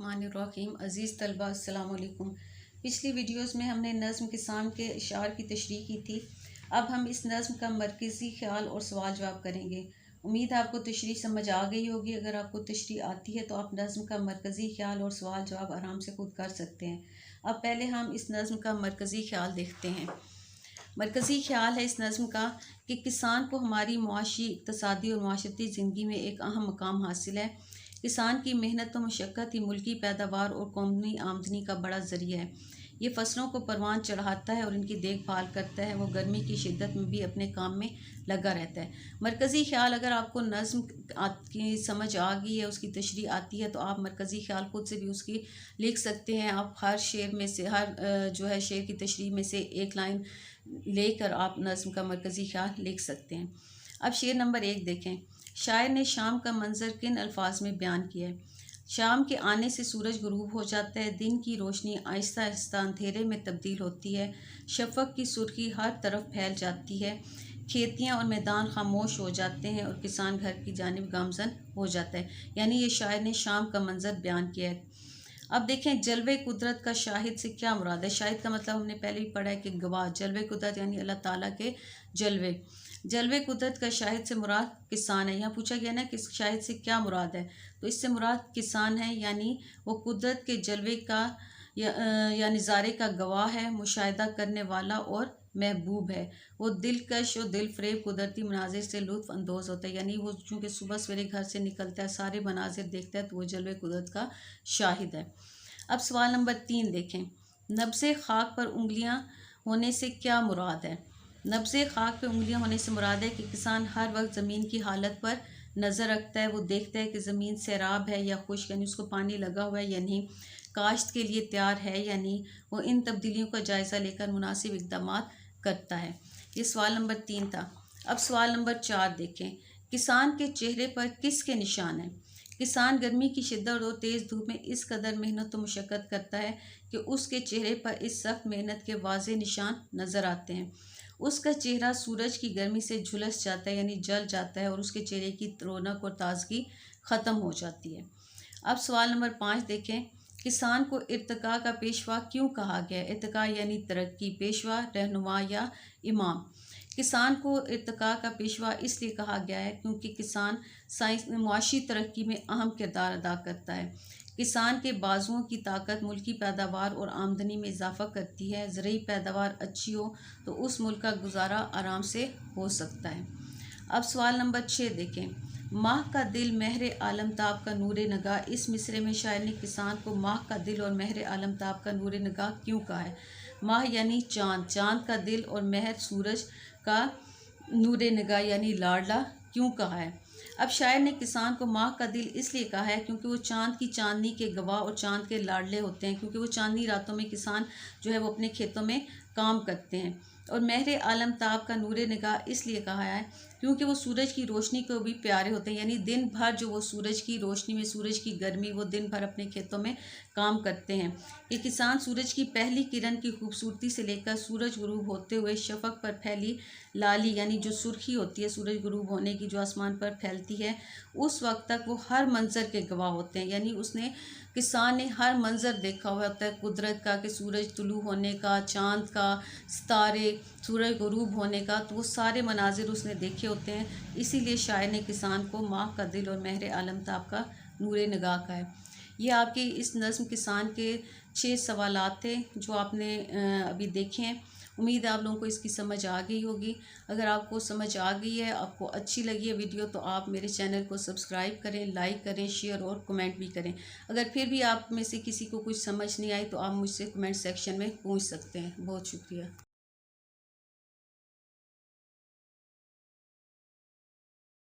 बिस्मिल्लाहिर्रहमानिर्रहीम। अज़ीज़ तलबा अस्सलाम वालेकुम। पिछली वीडियोस में हमने नज़्म किसान के अशार की तशरीह की थी। अब हम इस नज़्म का मरकज़ी ख्याल और सवाल जवाब करेंगे। उम्मीद है आपको तशरीह समझ आ गई होगी। अगर आपको तशरीह आती है तो आप नज़्म का मरकज़ी ख्याल और सवाल जवाब आराम से खुद कर सकते हैं। अब पहले हम इस नज़्म का मरकज़ी ख्याल देखते हैं। मरकज़ी ख्याल है इस नज़्म का कि किसान को हमारी मुआशी, इक़्तिसादी और माशरती ज़िंदगी में एक अहम मकाम हासिल है। किसान की मेहनत व मशक्क़त ही मुल्की पैदावार और कौमी आमदनी का बड़ा ज़रिया है। ये फसलों को परवान चढ़ाता है और इनकी देखभाल करता है। वो गर्मी की शिद्दत में भी अपने काम में लगा रहता है। मरकज़ी ख्याल, अगर आपको नज़्म की समझ आ गई है, उसकी तशरीह आती है, तो आप मरकज़ी ख्याल खुद से भी उसकी लिख सकते हैं। आप हर शेर में से शेर की तशरीह में से एक लाइन लेकर आप नज़्म का मरकज़ी ख्याल लिख सकते हैं। अब शेर नंबर 1 देखें। शायर ने शाम का मंज़र किन अल्फाज में बयान किया है। शाम के आने से सूरज ग़ुरूब हो जाता है। दिन की रोशनी आहिस्ता आहिस्ता अंधेरे में तब्दील होती है। शफ़क़ की सुर्खी हर तरफ फैल जाती है। खेतियाँ और मैदान खामोश हो जाते हैं और किसान घर की जानिब गामज़न हो जाता है। यानी ये शायर ने शाम का मंज़र बयान किया है। अब देखें, जलवे कुदरत का शाहिद से क्या मुराद है। शाहिद का मतलब हमने पहले भी पढ़ा है कि गवाह। जलवे कुदरत यानी अल्लाह ताला के जलवे। जलवे कुदरत का शाहिद से मुराद किसान है। यहाँ पूछा गया ना कि शाहिद से क्या मुराद है, तो इससे मुराद किसान है। यानी वो कुदरत के जलवे का या नज़ारे का गवाह है, मुशाहिदा करने वाला और महबूब है। वो दिलकश और दिलफरेब कुदरती मनाजिर से लुत्फ़ अंदोज़ होता है। यानी वो चूँकि सुबह सवेरे घर से निकलता है, सारे मनाजिर देखता है, तो वो जलवे कुदरत का शाहिद है। अब सवाल नंबर 3 देखें। नब्ज़े खाक पर उंगलियाँ होने से क्या मुराद है। नब्ज़े खाक पर उंगलियाँ होने से मुराद है कि किसान हर वक्त ज़मीन की हालत पर नज़र रखता है। वो देखता है कि ज़मीन सैराब है या खुश्क, यानी उसको पानी लगा हुआ है या नहीं, काश्त के लिए तैयार है या नहीं। वो इन तब्दीलियों का जायज़ा लेकर मुनासिब इक़दामात करता है। ये सवाल नंबर 3 था। अब सवाल नंबर 4 देखें। किसान के चेहरे पर किसके निशान हैं। किसान गर्मी की शिद्दत और तेज़ धूप में इस कदर मेहनत और मशक्क़त करता है कि उसके चेहरे पर इस सख्त मेहनत के वाज़ेह निशान नज़र आते हैं। उसका चेहरा सूरज की गर्मी से झुलस जाता है, यानी जल जाता है, और उसके चेहरे की रौनक और ताज़गी ख़त्म हो जाती है। अब सवाल नंबर 5 देखें। किसान को इर्तिका का पेशवा क्यों कहा गया। इर्तिका यानी तरक्की, पेशवा रहनुमा या इमाम। किसान को इर्तिका का पेशवा इसलिए कहा गया है क्योंकि किसान मुआशी तरक्की में अहम किरदार अदा करता है। किसान के बाजुओं की ताकत मुल्की पैदावार और आमदनी में इजाफ़ा करती है। ज़रूरी पैदावार अच्छी हो तो उस मुल्क का गुजारा आराम से हो सकता है। अब सवाल नंबर 6 देखें। माह का दिल महर आलमताब का नूर नगाह। इस मिसरे में शायर ने किसान को माह का दिल और महर आलमताब का नूर नगाह क्यों कहा है। माह यानी चाँद, चाँद का दिल, और महर सूरज का नूर नगाह यानी लाडला क्यों कहा है। अब शायर ने किसान को माह का दिल इसलिए कहा है क्योंकि वो चाँद की चांदनी के गवाह और चाँद के लाडले होते हैं, क्योंकि वो चांदनी रातों में किसान जो है वो अपने खेतों में काम करते हैं। और महर आलमताब का नूर निगाह इसलिए कहा है क्योंकि वो सूरज की रोशनी को भी प्यारे होते हैं। यानी दिन भर जो वो सूरज की रोशनी में, सूरज की गर्मी, वो दिन भर अपने खेतों में काम करते हैं। कि किसान सूरज की पहली किरण की खूबसूरती से लेकर सूरज गुरूब होते हुए शफ़क़ पर फैली लाली, यानी जो सुर्खी होती है सूरज गुरूब होने की, जो आसमान पर फैलती है, उस वक्त तक वो हर मंज़र के गवाह होते हैं। यानी किसान ने हर मंज़र देखा हुआ होता है कुदरत का, कि सूरज तुलू होने का, चाँद का, सितारे, सूरज गुरूब होने का, तो वो सारे मनाजिर उसने देखे होते हैं। इसीलिए शायर ने किसान को माह का दिल और महर आलमताब का नूर निगाह का है। ये आपके इस नज़्म किसान के 6 सवालात थे जो आपने अभी देखे हैं। उम्मीद है आप लोगों को इसकी समझ आ गई होगी। अगर आपको समझ आ गई है, आपको अच्छी लगी है वीडियो, तो आप मेरे चैनल को सब्सक्राइब करें, लाइक करें, शेयर और कमेंट भी करें। अगर फिर भी आप में से किसी को कुछ समझ नहीं आई तो आप मुझसे कमेंट सेक्शन में पूछ सकते हैं। बहुत शुक्रिया।